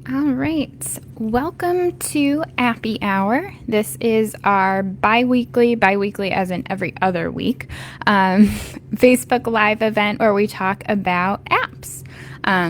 All right, welcome to Appy Hour. This is our bi-weekly as in every other week, Facebook Live event where we talk about apps.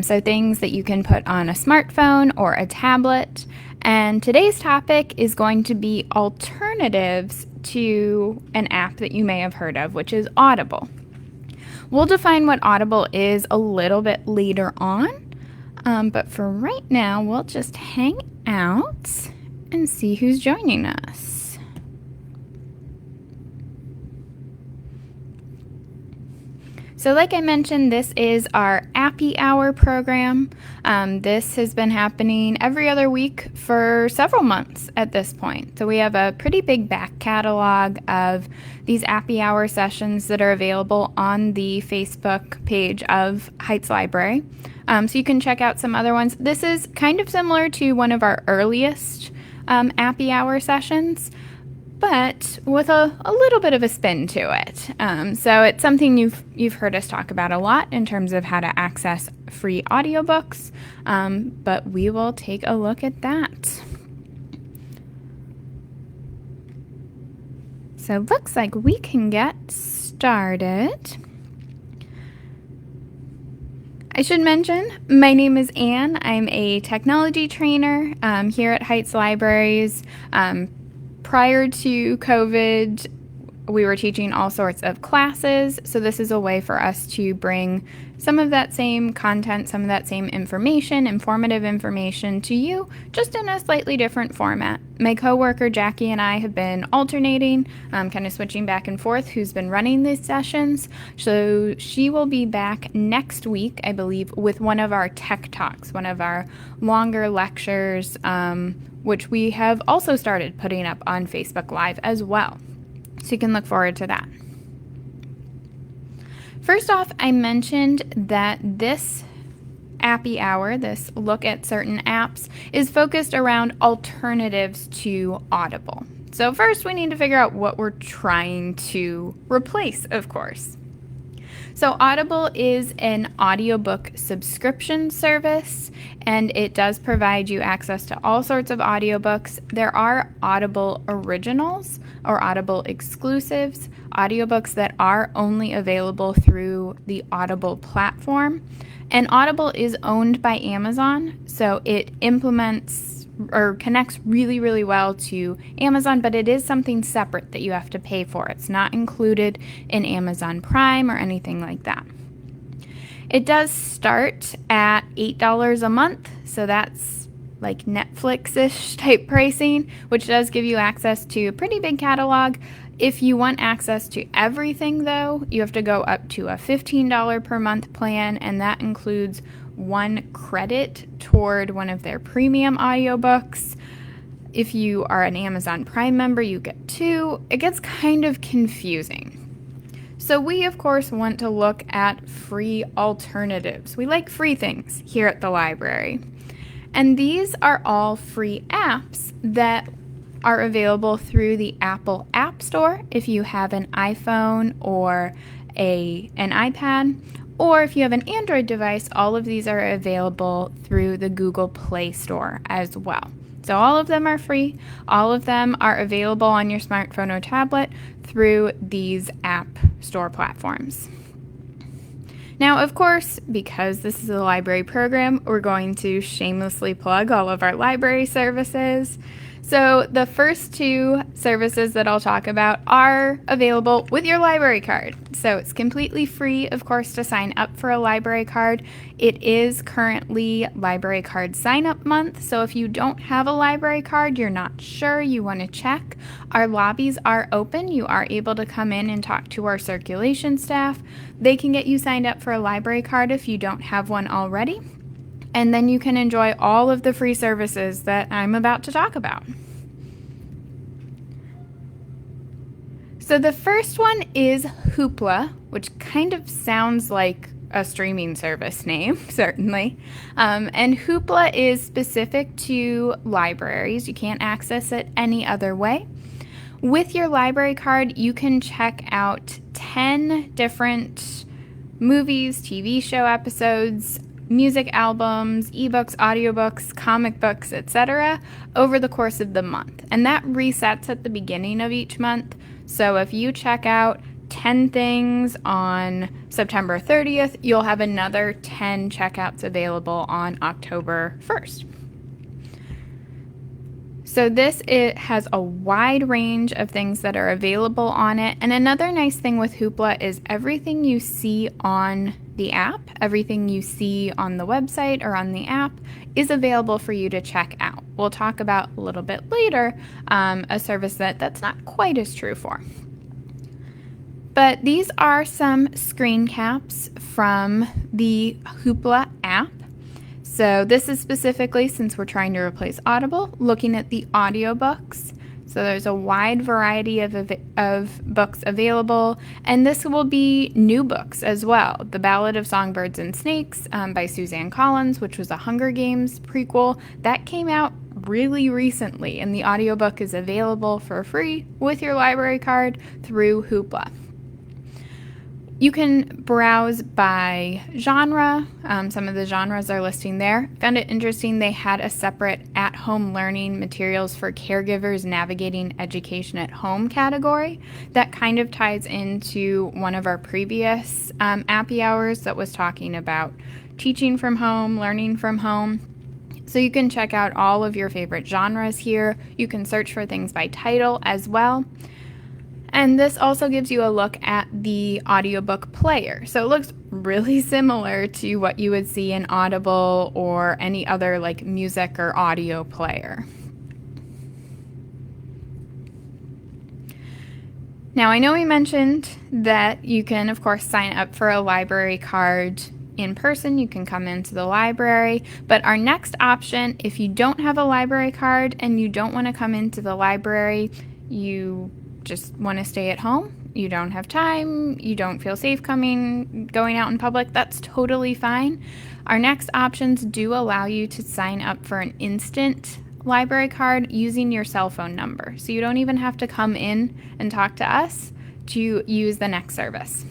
So things that you can put on a smartphone or a tablet. And today's topic is going to be alternatives to an app that you may have heard of, which is Audible. We'll define what Audible is a little bit later on. But for right now, we'll just hang out and see who's joining us. So like I mentioned, this is our Appy Hour program. This has been happening every other week for several months at this point. So we have a pretty big back catalog of these Appy Hour sessions that are available on the Facebook page of Heights Library. So you can check out some other ones. This is kind of similar to one of our earliest Appy Hour sessions, but with a little bit of a spin to it. So it's something you've heard us talk about a lot in terms of how to access free audiobooks, but we will take a look at that. So it looks like we can get started. I should mention, my name is Anne. I'm a technology trainer here at Heights Libraries. Prior to COVID, we were teaching all sorts of classes, so this is a way for us to bring some of that same content, some of that same information, informative information to you, just in a slightly different format. My coworker Jackie and I have been alternating, kind of switching back and forth who's been running these sessions. So she will be back next week, I believe, with one of our tech talks, one of our longer lectures, which we have also started putting up on Facebook Live as well. So you can look forward to that. First off, I mentioned that this Appy Hour, this look at certain apps, is focused around alternatives to Audible. So first we need to figure out what we're trying to replace, of course. So Audible is an audiobook subscription service, and it does provide you access to all sorts of audiobooks. There are Audible originals or Audible exclusives, audiobooks that are only available through the Audible platform. And Audible is owned by Amazon, so it implements or connects really, really well to Amazon, but it is something separate that you have to pay for. It's not included in Amazon Prime or anything like that. It does start at $8 a month, so that's like Netflix-ish type pricing, which does give you access to a pretty big catalog. If you want access to everything, though, you have to go up to a $15 per month plan, and that includes 1 credit toward one of their premium audiobooks. If you are an Amazon Prime member, you get 2. It gets kind of confusing. So we, of course, want to look at free alternatives. We like free things here at the library. And these are all free apps that are available through the Apple App Store if you have an iPhone or an iPad. Or if you have an Android device, all of these are available through the Google Play Store as well. So all of them are free. All of them are available on your smartphone or tablet through these app store platforms. Now, of course, because this is a library program, we're going to shamelessly plug all of our library services. So the first 2 services that I'll talk about are available with your library card. So it's completely free, of course, to sign up for a library card. It is currently library card sign-up month. So if you don't have a library card, you're not sure, you want to check, our lobbies are open. You are able to come in and talk to our circulation staff. They can get you signed up for a library card if you don't have one already. And then you can enjoy all of the free services that I'm about to talk about. So the first one is Hoopla, which kind of sounds like a streaming service name, certainly. And Hoopla is specific to libraries. You can't access it any other way. With your library card, you can check out 10 different movies, TV show episodes, music albums, ebooks, audiobooks, comic books, etc. over the course of the month. And that resets at the beginning of each month. So if you check out 10 things on September 30th, you'll have another 10 checkouts available on October 1st. So it has a wide range of things that are available on it. And another nice thing with Hoopla is everything you see on the app, everything you see on the website or on the app is available for you to check out. We'll talk about a little bit later a service that's not quite as true for. But these are some screen caps from the Hoopla app. So this is specifically, since we're trying to replace Audible, looking at the audiobooks. So there's a wide variety of books available, and this will be new books as well. The Ballad of Songbirds and Snakes by Suzanne Collins, which was a Hunger Games prequel, that came out really recently, and the audiobook is available for free with your library card through Hoopla. You can browse by genre. Some of the genres are listing there. Found it interesting they had a separate at-home learning materials for caregivers navigating education at home category. That kind of ties into one of our previous Appy hours that was talking about teaching from home, learning from home. So you can check out all of your favorite genres here. You can search for things by title as well. And this also gives you a look at the audiobook player. So it looks really similar to what you would see in Audible or any other like music or audio player. Now, I know we mentioned that you can, of course, sign up for a library card in person. You can come into the library. But our next option, if you don't have a library card and you don't want to come into the library, you just want to stay at home, you don't have time, you don't feel safe going out in public, that's totally fine. Our next options do allow you to sign up for an instant library card using your cell phone number. So you don't even have to come in and talk to us to use the next service.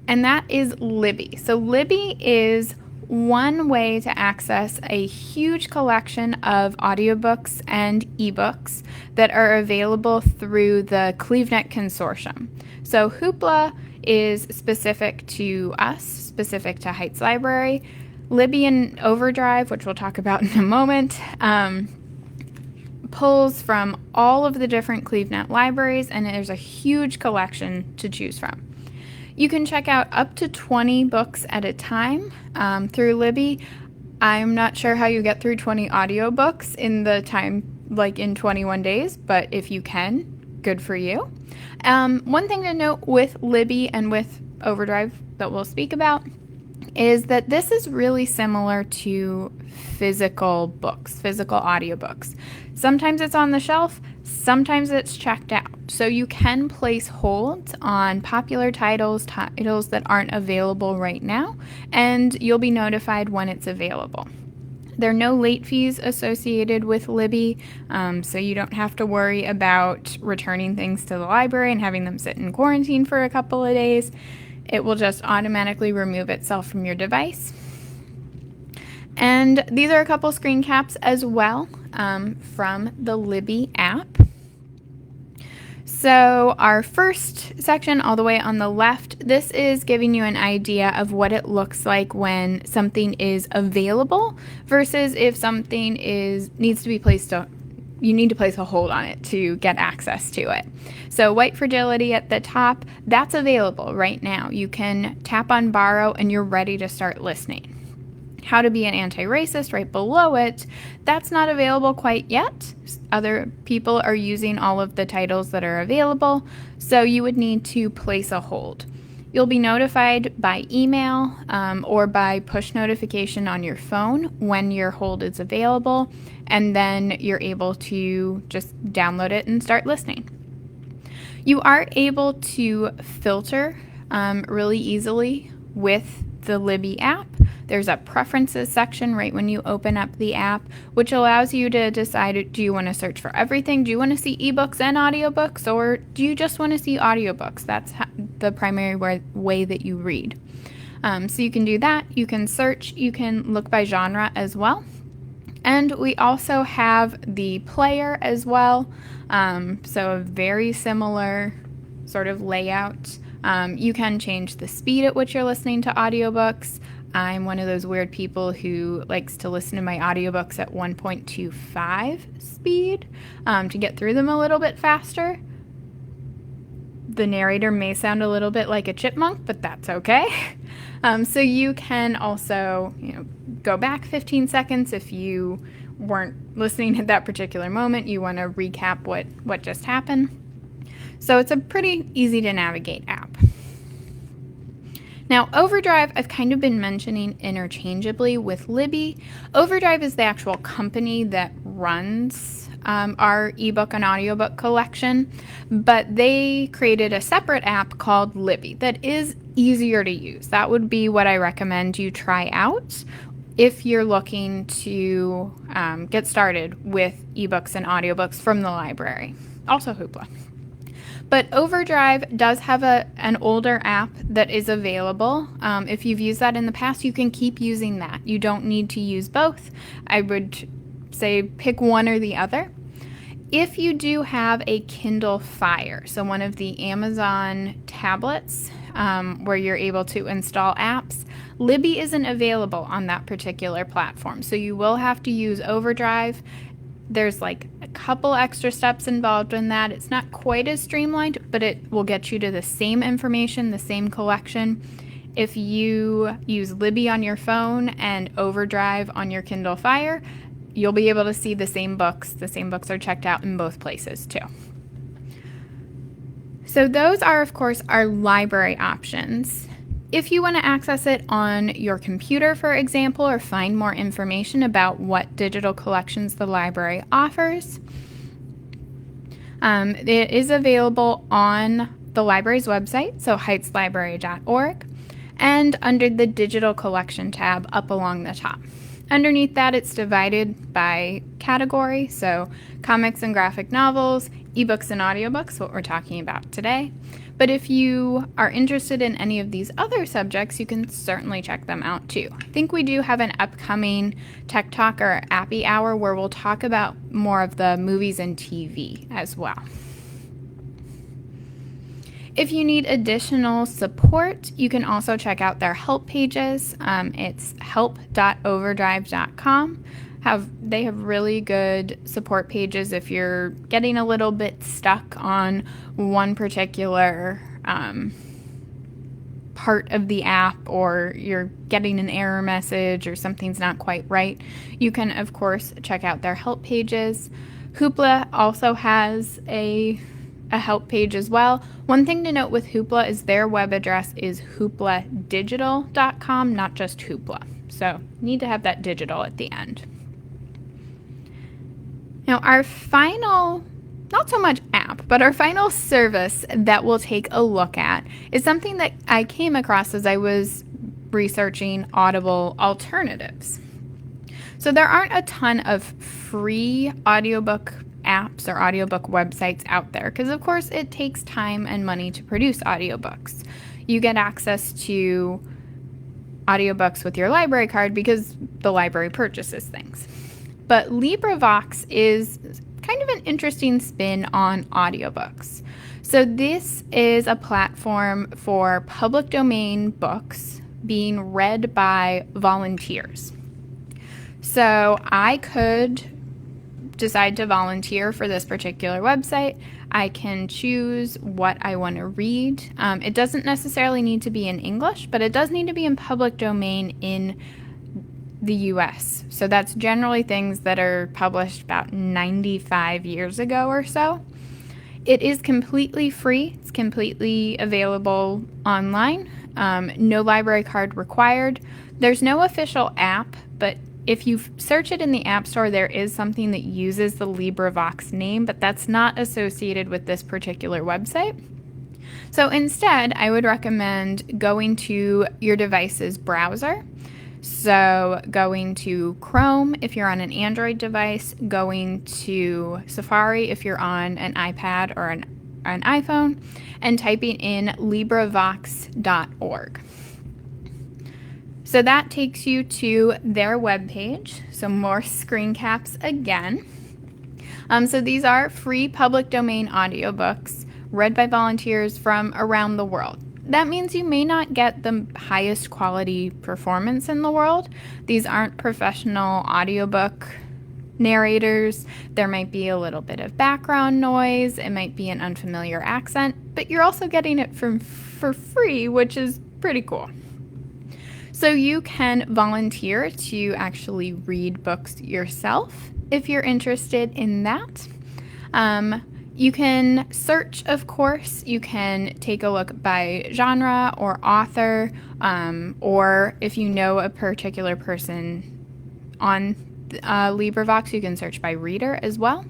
And that is Libby. So Libby is one way to access a huge collection of audiobooks and ebooks that are available through the CleveNet Consortium. So Hoopla is specific to us, specific to Heights Library. Libby and Overdrive, which we'll talk about in a moment, pulls from all of the different CleveNet libraries, and there's a huge collection to choose from. You can check out up to 20 books at a time through Libby. I'm not sure how you get through 20 audiobooks in the time, like in 21 days, but if you can, good for you. One thing to note with Libby and with Overdrive that we'll speak about is that this is really similar to physical books, physical audiobooks. Sometimes it's on the shelf, sometimes it's checked out. So you can place holds on popular titles that aren't available right now, and you'll be notified when it's available. There are no late fees associated with Libby, so you don't have to worry about returning things to the library and having them sit in quarantine for a couple of days. It will just automatically remove itself from your device. And these are a couple screen caps as well from the Libby app. So our first section all the way on the left, this is giving you an idea of what it looks like when something is available versus if something needs to be placed, you need to place a hold on it to get access to it. So White Fragility at the top, that's available right now. You can tap on borrow and you're ready to start listening. How to Be an Anti-Racist right below it, that's not available quite yet. Other people are using all of the titles that are available, so you would need to place a hold. You'll be notified by email or by push notification on your phone when your hold is available, and then you're able to just download it and start listening. You are able to filter really easily with the Libby app. There's a preferences section right when you open up the app, which allows you to decide, do you want to search for everything? Do you want to see ebooks and audiobooks, or do you just want to see audiobooks? That's the primary way that you read. So you can do that. You can search. You can look by genre as well. And we also have the player as well. So a very similar sort of layout. You can change the speed at which you're listening to audiobooks. I'm one of those weird people who likes to listen to my audiobooks at 1.25 speed to get through them a little bit faster. The narrator may sound a little bit like a chipmunk, but that's okay. So you can also, go back 15 seconds if you weren't listening at that particular moment. You want to recap what just happened. So it's a pretty easy to navigate app. Now, Overdrive, I've kind of been mentioning interchangeably with Libby. Overdrive is the actual company that runs our ebook and audiobook collection, but they created a separate app called Libby that is easier to use. That would be what I recommend you try out if you're looking to get started with ebooks and audiobooks from the library. Also Hoopla. But Overdrive does have an older app that is available. If you've used that in the past, you can keep using that. You don't need to use both. I would say pick one or the other. If you do have a Kindle Fire, so one of the Amazon tablets where you're able to install apps, Libby isn't available on that particular platform. So you will have to use Overdrive. There's like a couple extra steps involved in that. It's not quite as streamlined, but it will get you to the same information, the same collection. If you use Libby on your phone and Overdrive on your Kindle Fire, you'll be able to see the same books. The same books are checked out in both places too. So those are, of course, our library options. If you want to access it on your computer, for example, or find more information about what digital collections the library offers, it is available on the library's website, so heightslibrary.org, and under the digital collection tab up along the top. Underneath that, it's divided by category, so comics and graphic novels, ebooks and audiobooks, what we're talking about today. But if you are interested in any of these other subjects, you can certainly check them out too. I think we do have an upcoming Tech Talk or Appy Hour where we'll talk about more of the movies and TV as well. If you need additional support, you can also check out their help pages. It's help.overdrive.com. They have really good support pages if you're getting a little bit stuck on one particular part of the app, or you're getting an error message or something's not quite right. You can, of course, check out their help pages. Hoopla also has a help page as well. One thing to note with Hoopla is their web address is hoopladigital.com, not just Hoopla. So need to have that digital at the end. Now our final, not so much app, but our final service that we'll take a look at is something that I came across as I was researching Audible alternatives. So there aren't a ton of free audiobook apps or audiobook websites out there because, of course, it takes time and money to produce audiobooks. You get access to audiobooks with your library card because the library purchases things. But Librivox is kind of an interesting spin on audiobooks. So this is a platform for public domain books being read by volunteers. So I could decide to volunteer for this particular website. I can choose what I want to read. It doesn't necessarily need to be in English, but it does need to be in public domain in the US. So that's generally things that are published about 95 years ago or so. It is completely free. It's completely available online. No library card required. There's no official app, but if you search it in the App Store, there is something that uses the Librivox name, but that's not associated with this particular website. So instead, I would recommend going to your device's browser. So going to Chrome if you're on an Android device, going to Safari if you're on an iPad or an iPhone, and typing in librivox.org. So that takes you to their webpage. So more screen caps again. So these are free public domain audiobooks read by volunteers from around the world. That means you may not get the highest quality performance in the world. These aren't professional audiobook narrators. There might be a little bit of background noise. It might be an unfamiliar accent, but you're also getting it for free, which is pretty cool. So you can volunteer to actually read books yourself if you're interested in that. You can search, of course. You can take a look by genre or author, or if you know a particular person on Librivox, you can search by reader as well.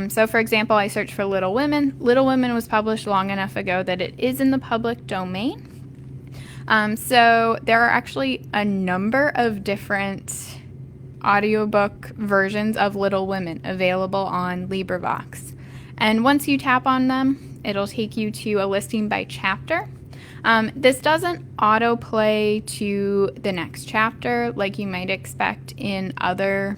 So, for example, I searched for Little Women. Little Women was published long enough ago that it is in the public domain. So there are actually a number of different audiobook versions of Little Women available on Librivox. And once you tap on them, it'll take you to a listing by chapter. This doesn't autoplay to the next chapter like you might expect in other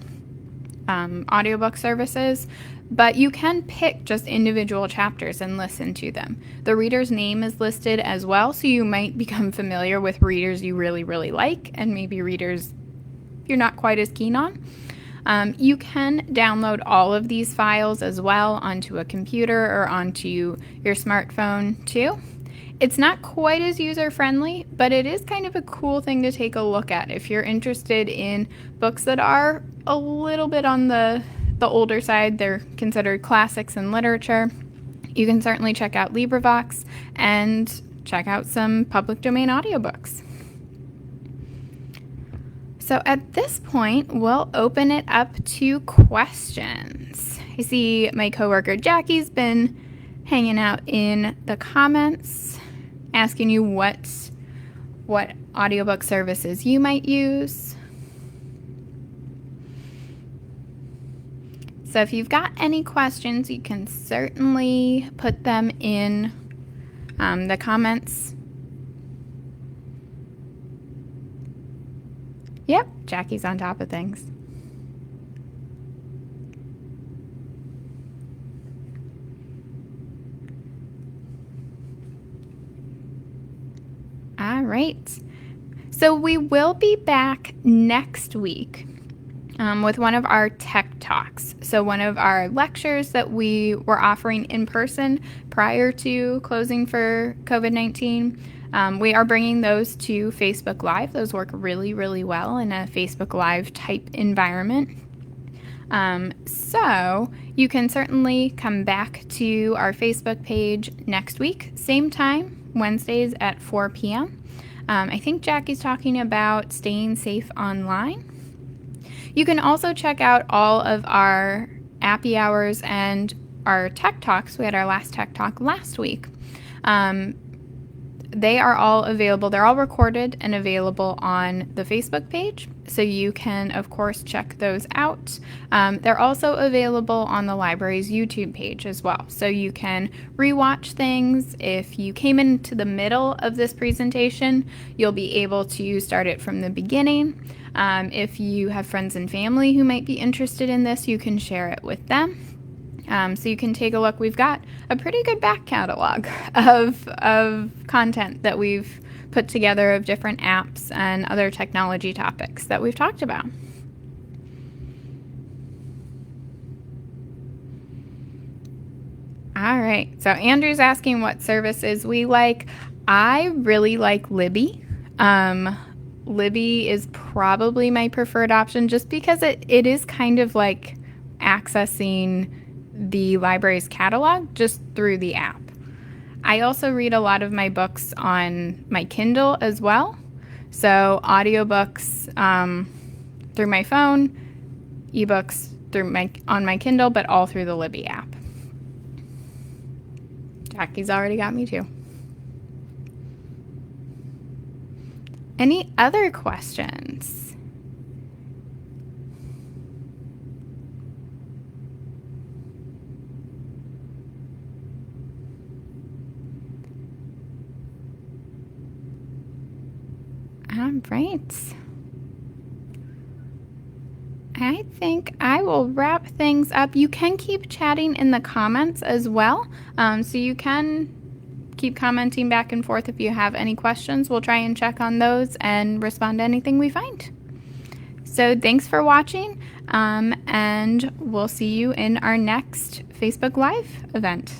audiobook services, but you can pick just individual chapters and listen to them. The reader's name is listed as well, so you might become familiar with readers you really, really like and maybe readers you're not quite as keen on. You can download all of these files as well onto a computer or onto your smartphone too. It's not quite as user-friendly, but it is kind of a cool thing to take a look at if you're interested in books that are a little bit on the older side. They're considered classics in literature. You can certainly check out Librivox and check out some public domain audiobooks. So at this point, we'll open it up to questions. I see my coworker Jackie's been hanging out in the comments, asking you what audiobook services you might use. So if you've got any questions, you can certainly put them in the comments. Yep, Jackie's on top of things. All right. So we will be back next week with one of our tech talks. So one of our lectures that we were offering in person prior to closing for COVID-19. We are bringing those to Facebook Live. Those work really, really well in a Facebook Live type environment. So you can certainly come back to our Facebook page next week, same time, Wednesdays at 4 p.m. I think Jackie's talking about staying safe online. You can also check out all of our Appy hours and our tech talks. We had our last tech talk last week. They are all available. They're all recorded and available on the Facebook page. So you can, of course, check those out. They're also available on the library's YouTube page as well. So you can rewatch things. If you came into the middle of this presentation, you'll be able to start it from the beginning. If you have friends and family who might be interested in this, you can share it with them. So you can take a look. We've got a pretty good back catalog of content that we've put together of different apps and other technology topics that we've talked about. All right, so Andrew's asking what services we like. I really like Libby. Libby is probably my preferred option just because it is kind of like accessing the library's catalog just through the app. I also read a lot of my books on my Kindle as well. So audiobooks through my phone, ebooks on my Kindle, but all through the Libby app. Jackie's already got me too. Any other questions? All right. I think I will wrap things up. You can keep chatting in the comments as well. So you can keep commenting back and forth if you have any questions. We'll try and check on those and respond to anything we find. So thanks for watching, and we'll see you in our next Facebook Live event.